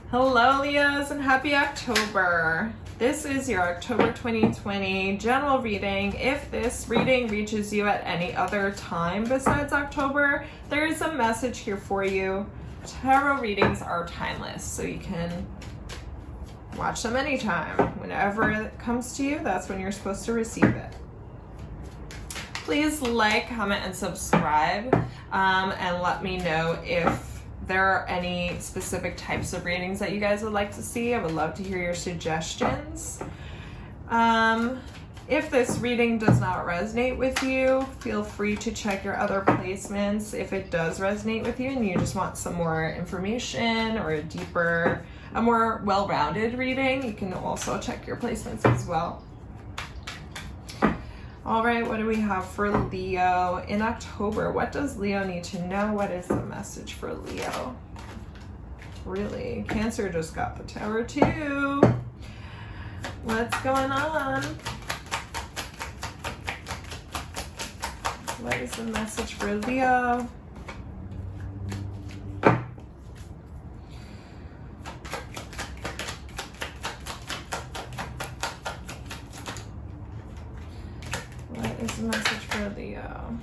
Hello Leos and happy October. This is your October 2020 general reading. If this reading reaches you at any other time besides October, there is a message here for you. Tarot readings are timeless, so you can watch them anytime. Whenever it comes to you, that's when you're supposed to receive it. Please like, comment, and subscribe, and let me know if there are any specific types of readings that you guys would like to see. I would love to hear your suggestions. If this reading does not resonate with you, feel free to check your other placements. If it does resonate with you and you just want some more information or a more well-rounded reading, you can also check your placements as well. All right, what do we have for Leo in October? What does Leo need to know? What is the message for Leo? Really, Cancer just got the Tower too. What's going on? What is the message for Leo? What is the message for Leo?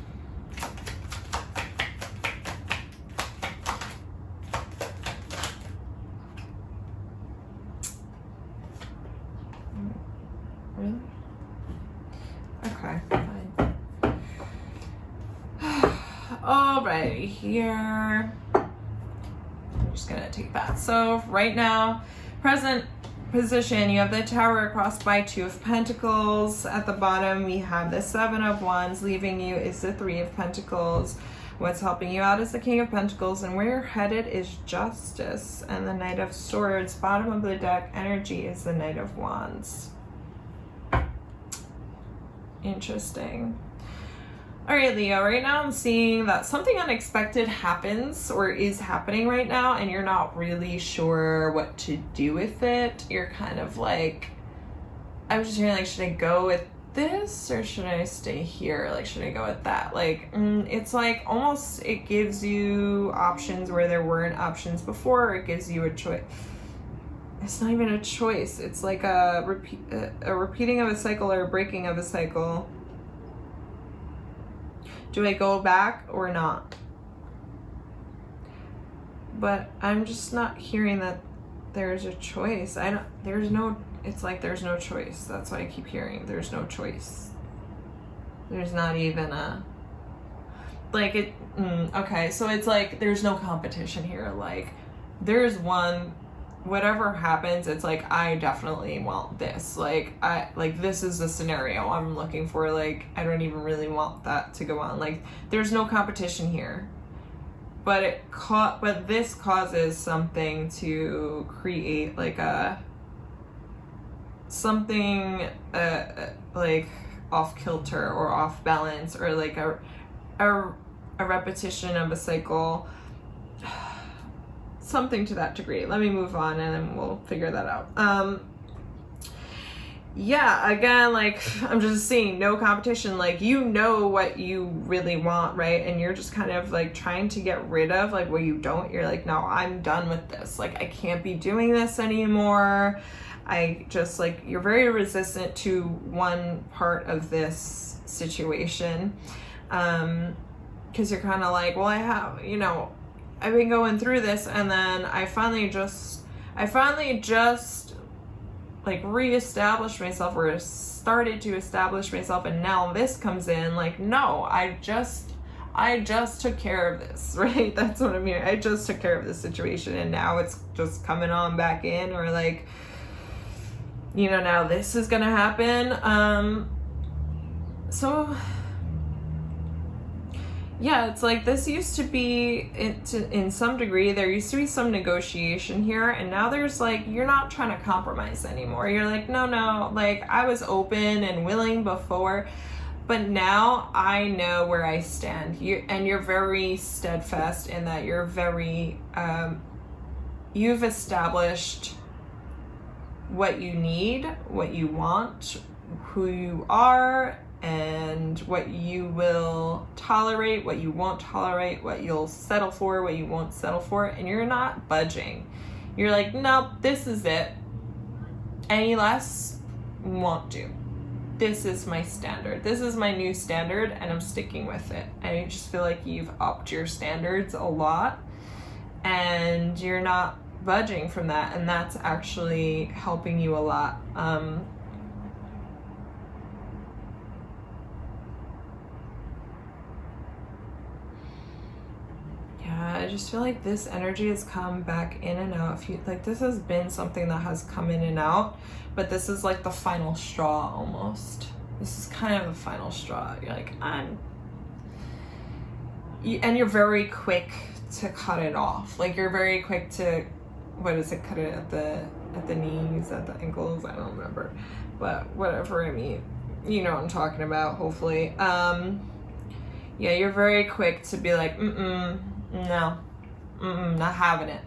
Really? Okay, fine. Alrighty, here. I'm just gonna take that. So right now, present position, you have the Tower crossed by 2 of Pentacles. At the bottom, we have the 7 of Wands. Leaving you is the 3 of Pentacles. What's helping you out is the King of Pentacles, and where you're headed is Justice and the Knight of Swords. Bottom of the deck energy is the Knight of Wands. Interesting. All right, Leo, right now I'm seeing that something unexpected happens or is happening right now, and you're not really sure what to do with it. You're kind of like, I was just hearing like, should I go with this or should I stay here? Like, should I go with that? Like, it's like almost, it gives you options where there weren't options before, or it gives you a choice. It's not even a choice. It's like a repeating of a cycle or a breaking of a cycle. Do I go back or not? But I'm just not hearing that there's a choice. It's like there's no choice. That's what I keep hearing. There's no choice. There's not even okay, so it's like there's no competition here. Like there's one, whatever happens, it's like I definitely want this. Like this is the scenario I'm looking for. Like I don't even really want that to go on. Like there's no competition here, but this causes something to create like something like off kilter or off balance, or like a repetition of a cycle. Something to that degree. Let me move on and then we'll figure that out. Yeah, again, like I'm just seeing no competition. Like you know what you really want, right? And you're just kind of like trying to get rid of like what you don't. You're like, no, I'm done with this. Like I can't be doing this anymore. I just like, you're very resistant to one part of this situation. Because you're kind of like, well, I've been going through this, and then I finally just like reestablished myself, or started to establish myself, and now this comes in. Like, no, I just took care of this, right? That's what I'm hearing. I just took care of this situation, and now it's just coming on back in, or like, now this is gonna happen. So yeah, it's like this used to be, in some degree, there used to be some negotiation here, and now there's like, you're not trying to compromise anymore. You're like, no, like I was open and willing before, but now I know where I stand. You're very steadfast in that. You're very, you've established what you need, what you want, who you are, and what you will tolerate, what you won't tolerate, what you'll settle for, what you won't settle for, and you're not budging. You're like, nope, this is it. Any less, won't do. This is my standard. This is my new standard, and I'm sticking with it. And I just feel like you've upped your standards a lot, and you're not budging from that, and that's actually helping you a lot. Yeah, I just feel like this energy has come back in and out. If you like, this has been something that has come in and out, but this is like the final straw almost. This is kind of the final straw. You're like, and you're very quick to cut it off. Like, you're very quick to, what is it, cut it at the knees, at the ankles, I don't remember, but whatever, I mean, you know what I'm talking about, hopefully. Yeah, you're very quick to be like, no, not having it,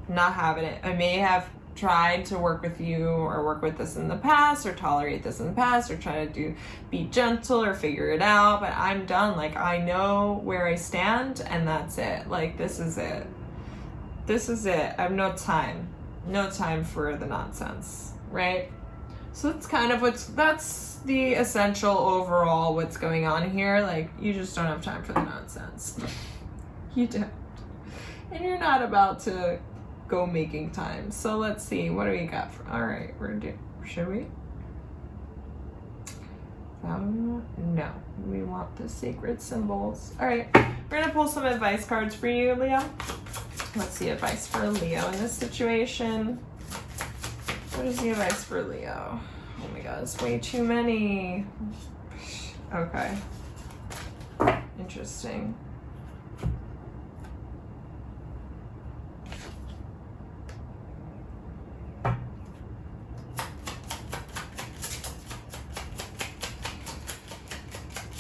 not having it. I may have tried to work with you or work with this in the past or tolerate this in the past or try to be gentle or figure it out, but I'm done. Like, I know where I stand, and that's it. Like, this is it. This is it. I have no time for the nonsense, right? So that's kind of that's the essential overall what's going on here. Like, you just don't have time for the nonsense. You don't. And you're not about to go making time. So let's see, what do we got? All right, should we? No, we want the sacred symbols. All right, we're gonna pull some advice cards for you, Leo. Let's see advice for Leo in this situation. What is the advice for Leo? Oh my god, it's way too many. Okay. Interesting.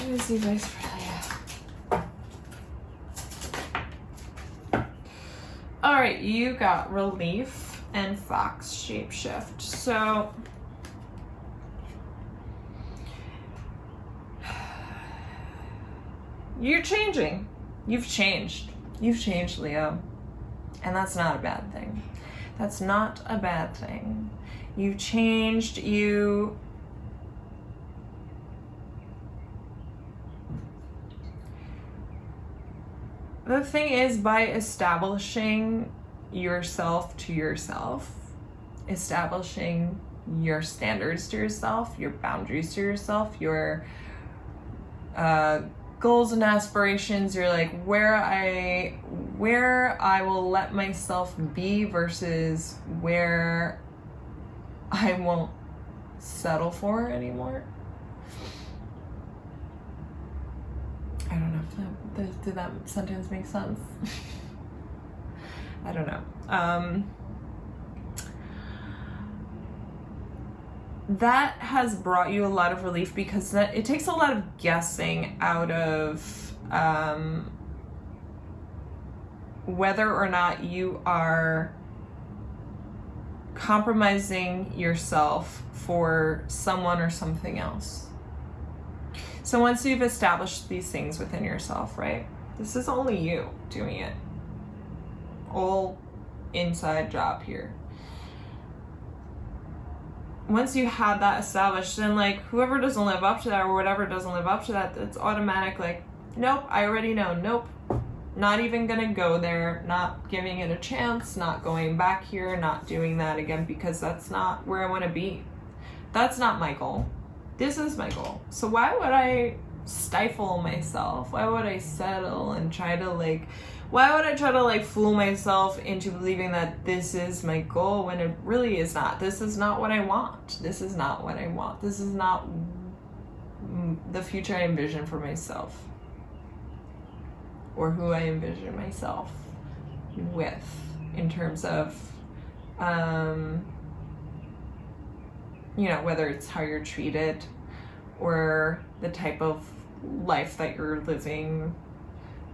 What is the advice for Leo? Alright, you got relief and fox shapeshift. So you're changing. You've changed. You've changed, Leo. And that's not a bad thing. That's not a bad thing. You've changed. The thing is, by establishing yourself to yourself, establishing your standards to yourself, your boundaries to yourself, your goals and aspirations, you're like, where I will let myself be versus where I won't settle for anymore. I don't know if did that sentence make sense? I don't know. That has brought you a lot of relief because it takes a lot of guessing out of whether or not you are compromising yourself for someone or something else. So once you've established these things within yourself, right? This is only you doing it. All inside job here. Once you have that established, then like whoever doesn't live up to that or whatever doesn't live up to that, it's automatic like, nope, I already know, nope. Not even gonna go there, not giving it a chance, not going back here, not doing that again because that's not where I wanna be. That's not my goal. This is my goal. So why would I stifle myself? Why would I settle and try to fool myself into believing that this is my goal when it really is not? This is not what I want. This is not what I want. This is not the future I envision for myself or who I envision myself with in terms of, whether it's how you're treated or the type of life that you're living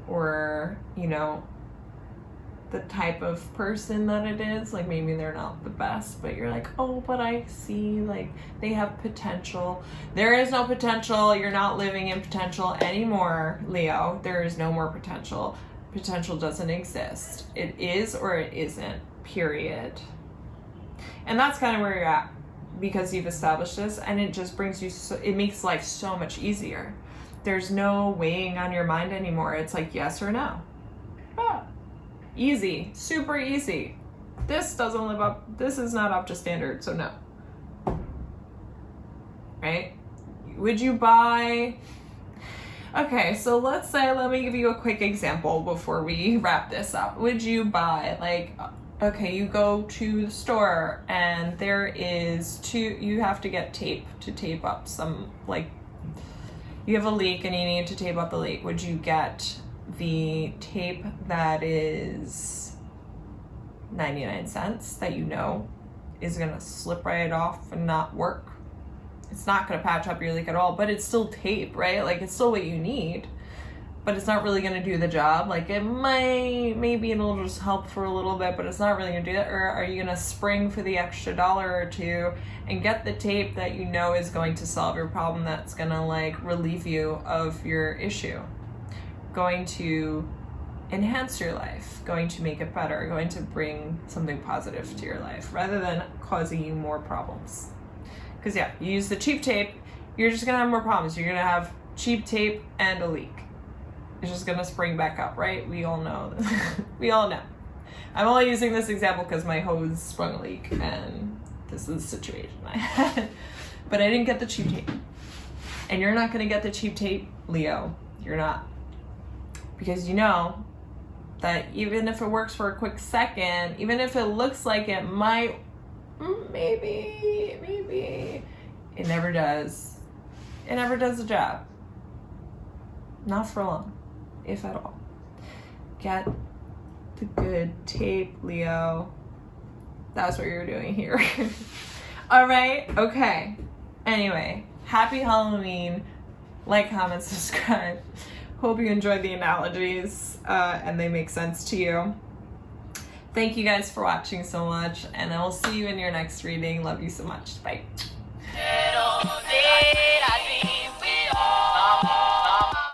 or, the type of person that it is. Like maybe they're not the best, but you're like, oh, but I see like they have potential. There is no potential. You're not living in potential anymore, Leo. There is no more potential. Potential doesn't exist. It is or it isn't, period. And that's kind of where you're at, because you've established this, and it just brings you, it makes life so much easier. There's no weighing on your mind anymore. It's like yes or no. Easy, super easy. This doesn't live up, this is not up to standard, so no. Right? Would you buy, okay, so let's say, let me give you a quick example before we wrap this up. Would you buy, like, okay, you go to the store and there is you have to get tape to tape up some, like, you have a leak and you need to tape up the leak. Would you get the tape that is 99 cents that you know is gonna slip right off and not work? It's not gonna patch up your leak at all, but it's still tape, right? Like it's still what you need, but it's not really gonna do the job. Like it might, maybe it'll just help for a little bit, but it's not really gonna do that. Or are you gonna spring for the extra $1 or $2 and get the tape that you know is going to solve your problem, that's gonna like relieve you of your issue, going to enhance your life, going to make it better, going to bring something positive to your life rather than causing you more problems? Because yeah, you use the cheap tape, you're just gonna have more problems. You're gonna have cheap tape and a leak. It's just gonna spring back up, right? We all know. We all know. I'm only using this example because my hose sprung a leak and this is the situation I had. But I didn't get the cheap tape. And you're not gonna get the cheap tape, Leo. You're not. Because you know that even if it works for a quick second, even if it looks like it might, maybe, it never does. It never does the job. Not for long, if at all. Get the good tape, Leo. That's what you're doing here. All right, okay. Anyway, happy Halloween. Like, comment, subscribe. Hope you enjoyed the analogies and they make sense to you. Thank you guys for watching so much, and I will see you in your next reading. Love you so much. Bye.